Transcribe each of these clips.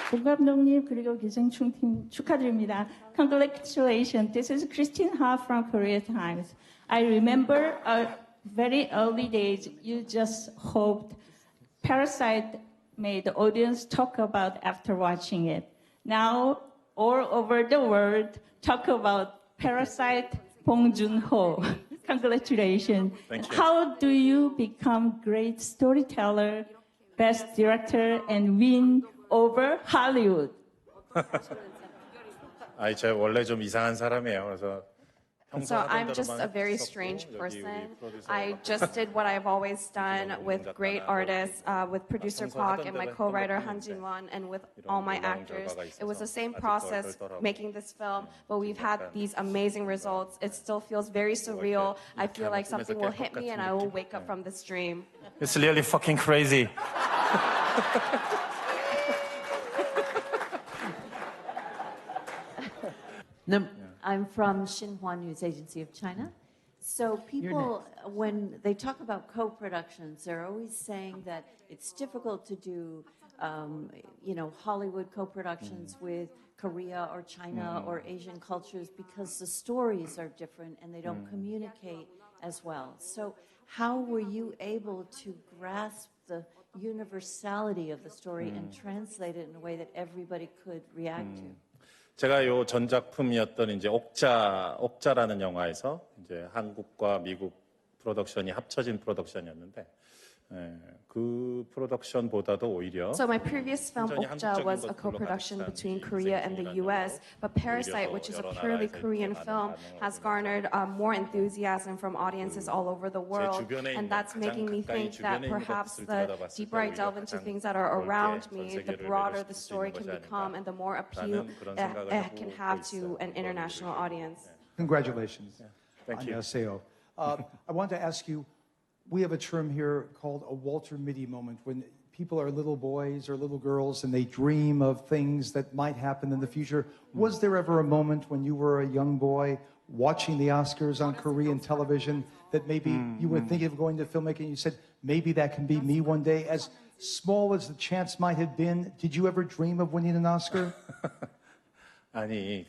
본 감독님 그리고 기생충팀 축하드립니다. Congratulations. This is Christine Ha from Korea Times. I remember very early days you just hoped Parasite made the audience talk about after watching it. Now all over the world talk about Parasite Bong Joon Ho. Congratulations. Thank you. How do you become great storyteller, best director, and win over Hollywood? 제가 원래 좀 이상한 사람이에요. 그래서 So I'm just a very strange person. I just did what I've always done with great artists, with producer Kwak and my co-writer Han Jin-won, and with all my actors. It was the same process making this film, but we've had these amazing results. It still feels very surreal. I feel like something will hit me and I will wake up from this dream. It's really fucking crazy. I'm from Xinhua News Agency of China. So people, when they talk about co-productions, they're always saying that it's difficult to do, Hollywood co-productions with Korea or China or Asian cultures because the stories are different and they don't communicate as well. So how were you able to grasp the universality of the story and translate it in a way that everybody could react to? 제가 요 전작품이었던 이제 옥자라는 영화에서 이제 한국과 미국 프로덕션이 합쳐진 프로덕션이었는데 그 프로덕션보다도 오히려 So my previous film Okja was a co-production between Korea and the US, but Parasite, which is a purely Korean film, has garnered more enthusiasm from audiences all over the world, and that's making me think that perhaps the deeper I delve into things that are around me, the broader the story can become and the more appeal it can have to an international audience. Congratulations. Thank you. 안녕하세요. I want to ask you, we have a term here called a Walter Mitty moment, when people are little boys or little girls and they dream of things that might happen in the future. Was there ever a moment when you were a young boy watching the Oscars on Korean television that maybe you were thinking of going to filmmaking and you said, maybe that can be me one day? As small as the chance might have been, did you ever dream of winning an Oscar? 아니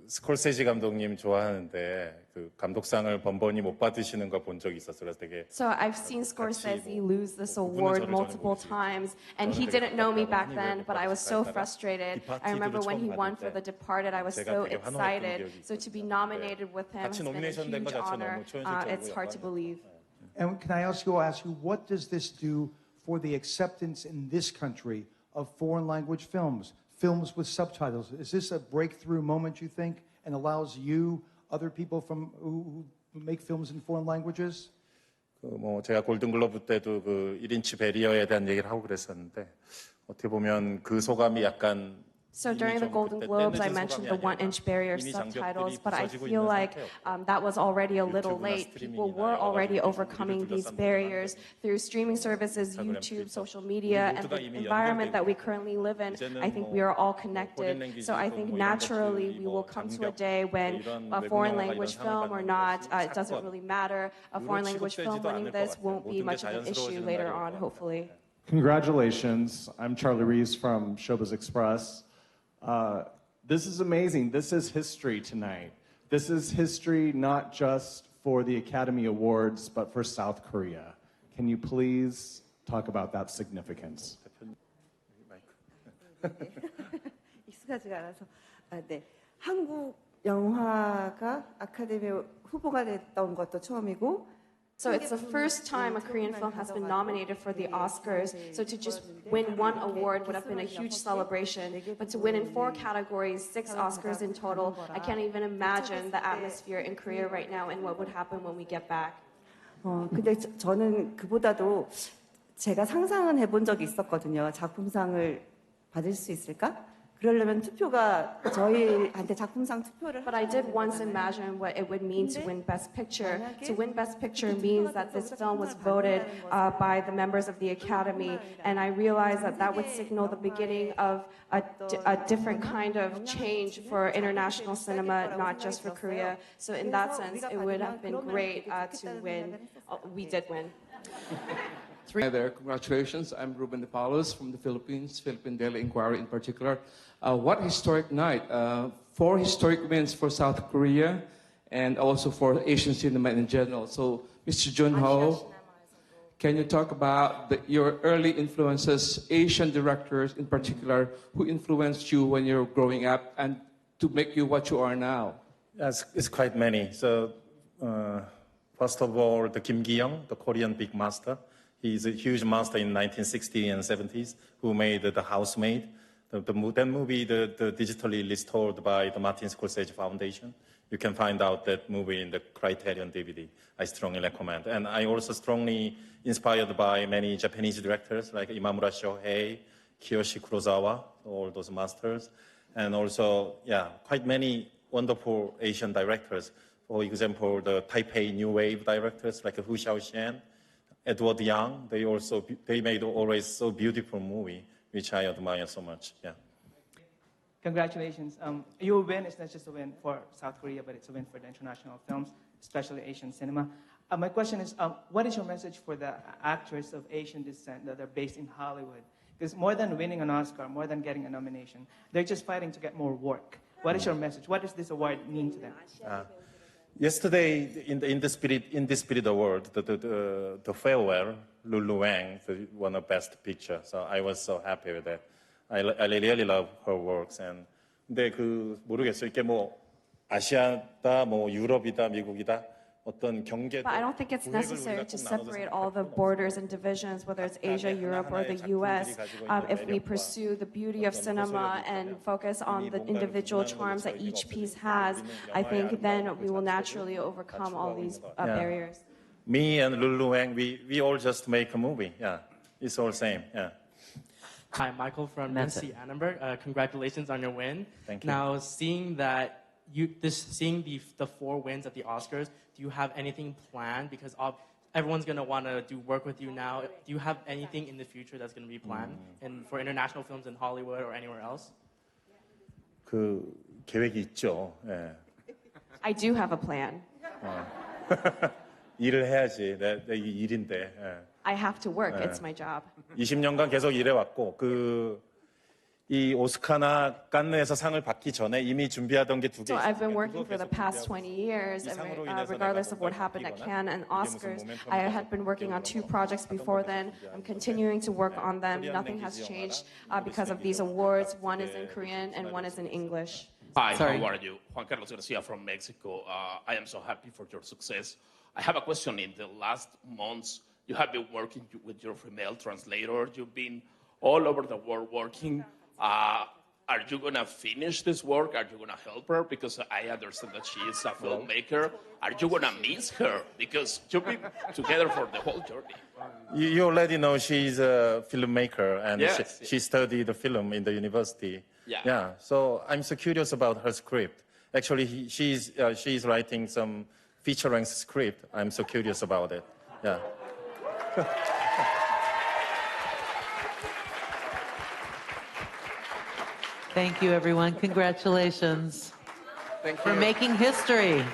스콜세지 감독님 좋아하는데 그 감독상을 번번이 못 받으시는 거 본 적이 있었어요. 그래서 되게 So I've seen Scorsese lose this award multiple times, and he didn't know me back then, but I was so frustrated. I remember when he won for The Departed, I was so excited. So to be nominated with him has been a huge honor. It's hard to believe. And can I ask you, what does this do for the acceptance in this country of foreign language films? Films with subtitles. Is this a breakthrough moment, you think, and allows you, other people who make films in foreign languages? 제가 골든글로브 때도 그 1인치 배리어에 대한 얘기를 하고 그랬었는데 어떻게 보면 그 소감이 약간 So during the Golden Globes, I mentioned the 1-inch barrier subtitles, but I feel like that was already a little late. People were already overcoming these barriers through streaming services, YouTube, social media, and the environment that we currently live in. I think we are all connected. So I think naturally we will come to a day when a foreign language film or not, it doesn't really matter. A foreign language film winning this won't be much of an issue later on, hopefully. Congratulations. I'm Charlie Reeves from Showbiz Express. This is amazing. This is history tonight. This is history not just for the Academy Awards, but for South Korea. Can you please talk about that significance? 익숙하지가 않아서. 네. 한국 영화가 아카데미 후보가 됐던 것도 처음이고. So it's the first time a Korean film has been nominated for the Oscars. So to just win one award would have been a huge celebration. But to win in 4 categories, 6 Oscars in total, I can't even imagine the atmosphere in Korea right now and what would happen when we get back. 근데 저는 그보다도 제가 상상은 해본 적이 있었거든요. 작품상을 받을 수 있을까? 그러려면 투표가 저희한테 작품상 투표를. But I did once imagine what it would mean to win Best Picture. To win Best Picture means that this film was voted by the members of the Academy, and I realized that that would signal the beginning of a different kind of change for international cinema, not just for Korea. So in that sense, it would have been great to win. We did win. Hi there, congratulations. I'm Ruben De Palos from the Philippines, Philippine Daily Inquirer in particular. What historic night. 4 historic wins for South Korea and also for Asian cinema in general. So, Mr. Joon Ho, can you talk about your early influences, Asian directors in particular, who influenced you when you were growing up and to make you what you are now? Yes, it's quite many. So, first of all, the Kim Ki-young, the Korean big master. He's a huge master in 1960s and 70s who made The Housemaid. That movie, the digitally restored by the Martin Scorsese Foundation. You can find out that movie in the Criterion DVD. I strongly recommend. And I also strongly inspired by many Japanese directors like Imamura Shohei, Kiyoshi Kurosawa, all those masters. And also, quite many wonderful Asian directors. For example, the Taipei New Wave directors like Hu Xiaoxian, Edward Yang, they made always so beautiful movie, which I admire so much. Yeah. Congratulations. Your win is not just a win for South Korea, but it's a win for the international films, especially Asian cinema. My question is, what is your message for the actors of Asian descent that are based in Hollywood? Because more than winning an Oscar, more than getting a nomination, they're just fighting to get more work. What is your message? What does this award mean to them? Yesterday, in the Spirit Award, the farewell, Lulu Wang won a Best Picture. So I was so happy with that. I really love her works. And 근데 모르겠어요. 이게 뭐 아시아다, 뭐 유럽이다, 미국이다. 어떤 경계도. But I don't think it's necessary to separate all the borders and divisions, whether it's Asia, Europe, or the U.S. If we pursue the beauty of cinema and focus on the individual charms that each piece has, I think then we will naturally overcome all these barriers. Me and Lulu Wang, we all just make a movie. Yeah, it's all same. Yeah. Hi, Michael from NC Annenberg. Congratulations on your win. Thank you. Now, seeing that seeing the 4 wins at the Oscars, do you have anything planned? Because everyone's going to want to do work with you now. Do you have anything in the future that's going to be planned and for international films in Hollywood or anywhere else? 계획이 있죠. 예. I do have a plan. 일을 해야지. 내 일인데. 예. I have to work. It's my job. 20년간 계속 일해왔고 이 오스카나 칸느에서 상을 받기 전에 이미 준비하던 게 2개 So I've been working for the past 20 years, regardless of what happened at Cannes and Oscars. I had been working on 2 projects before then. I'm continuing to work on them. Nothing has changed because of these awards. One is in Korean and one is in English. Hi, how are you? Juan Carlos Garcia from Mexico. I am so happy for your success. I have a question. In the last months, you have been working with your female translator. You've been all over the world working. Are you going to finish this work? Are you going to help her? Because I understand that she is a filmmaker. Are you going to miss her? Because you've been together for the whole journey. You already know she's a filmmaker and Yes. she studied the film in the university. Yeah. So I'm so curious about her script. Actually, she's writing some feature-length script. I'm so curious about it. Yeah. Thank you, everyone. Congratulations for making history.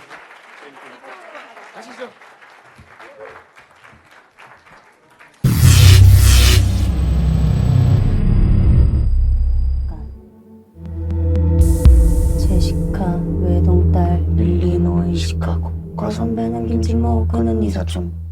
제시카 외동딸 릴리노이 시카고 과선배는 김치모 그는 이사촌